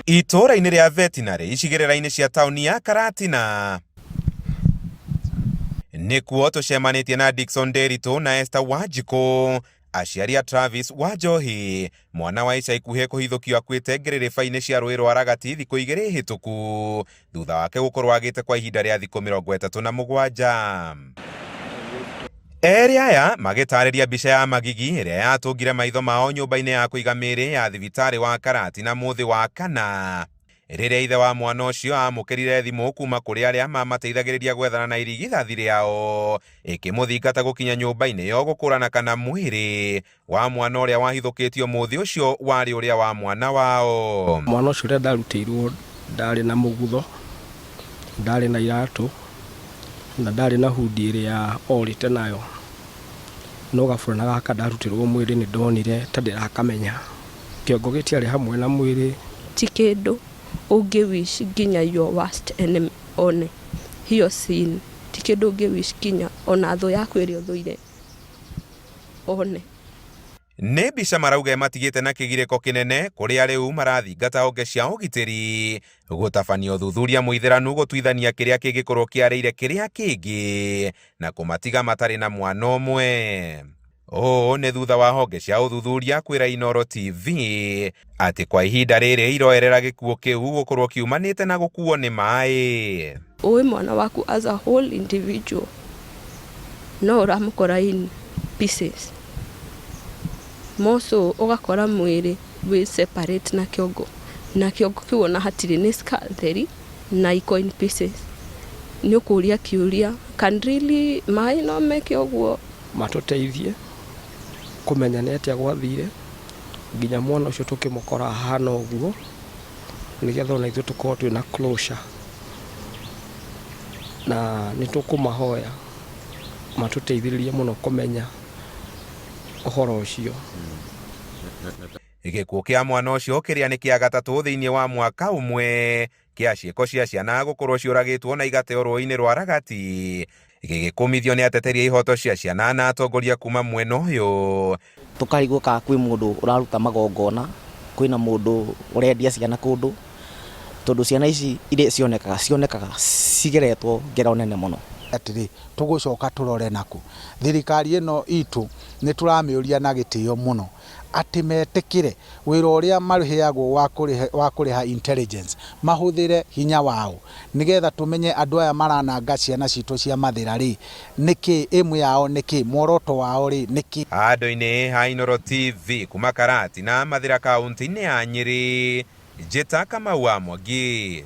Itũũra-inĩ rĩa Veterinary icigĩrĩra-inĩ cia taũni ya Karatina nĩkuo tũcemanĩtie na Dickson Nderitu na Esther Wanjiku, aciari a Travis Wanjohi, mwana wa ica ikuhĩ kũhithũkio akuĩte ngĩrĩrĩba-inĩ cia rũĩ rwa Ragati thikũ 2 hĩtũku thutha wake gũkorwo agĩte kwa ihinda rĩa thikũ 37. Erĩ aya magĩtarĩria mbica ya magigi ĩrĩa yatũngire maitho mao nyũmba-inĩ ya kũiga mĩĩrĩ ya thibitarĩ wa Karatina mũthĩ wa kana, rĩrĩa ithe wa mwana ũcio amũkĩrire thimũ kuma kũrĩ arĩa mamateithagĩrĩria gwethana na irigithathi rĩao, ĩkĩmũthingata gũkinya nyũmba-inĩ yo gũkũrana kana mwĩrĩ wa mwana ũrĩa wahithũkĩtio mũthĩ ũcio warĩ ũrĩa wa mwana wao. Mwana ũcio ũrĩa ndarutĩirwo ndarĩ na mũgutho, ndarĩ na iratũ na ndarĩ na hundi ĩrĩa orĩte nayo, no gabũrana gaka ndarutĩrwo mwĩrĩ nĩ ndonire ta ndĩrakamenya, kĩongo gĩtiarĩ hamwe na mwĩrĩ. Ti kĩndũ ũngĩwish nginya your worst enemy one hiyo scene, ti kĩndũ ũngĩwish nginya ona thũ yaku ĩrĩa ũthũire one. Nĩ mbica marauga matigĩte na kĩgirĩko kĩnene kũrĩa rĩu marathingata honge cia ũgitĩri gũtabania ũthuthuria mũithĩranu gũtuithania kĩrĩa kĩngĩkorwo kĩarĩire kĩrĩa kĩngĩ na kũmatiga matarĩ na mwana ũmwe. Ũũ nĩ thutha wa honge cia ũthuthuria kwĩra Inooro TV atĩ kwa ihinda rĩrĩ iroerera gĩkuũ kĩu gũkorwo kiumanĩte na gũkuo nĩ maĩ. Ũĩ mwana waku as a whole individual no ũramũkora in pieces, moso ũgakora mwĩrĩ wĩ separate na kĩongo kĩu ona hatirĩ nĩ scatheri na iko in pieces. Nĩ ũkũria kiũria, can really maĩ no meke ũguo? Matũteithie kũmenya nĩ atĩa gwathire nginya mwana ũcio tũkĩmũkora hana ũguo, nĩgetha ona ithuĩ tũkorwo twĩna closure, na nĩ tũkũmahoya matũteithĩrĩrie mũno kũmenya ũhoro ũcio. Gĩkuũ kĩa mwana ũcio kĩrĩa nĩ kĩa gatatũ thĩinĩ wa mwaka ũmwe kĩa ciĩko cia ciana gũkorwo ciũragĩtwo na igateo rũĩ-inĩ rwa Ragati, gĩgĩkũmithio nĩ ateteria ihoto cia ciana na atongoria kuma mwena ũyũ. Tũkarigwo kana kwĩ mũndũ ũraruta magongona, kwĩna mũndũ ũrendia ciana kũndũ, tondũ ciana ici irĩa cionekaga cigeretwo ngero nene mũno. Atĩrĩ tũgũcoka tũrore naku thirikari ĩno itũ nĩ tũramĩũria na gĩtĩo mũno atĩ metĩkĩre wĩra ũrĩa marĩheagwo wa kũrĩha intelligence, mahũthĩre hinya wao nĩgetha tũmenye andũ aya marananga ciana citũ cia mathĩra rĩ nĩkĩ, ĩmwe yao nĩkĩ, muoroto wao rĩ nĩkĩ. Handũ-inĩ ha Inooro TV kuma Karatina mathĩra kaunti-inĩ ya Nyĩrĩ, Njĩta Kamau wa Mwangi.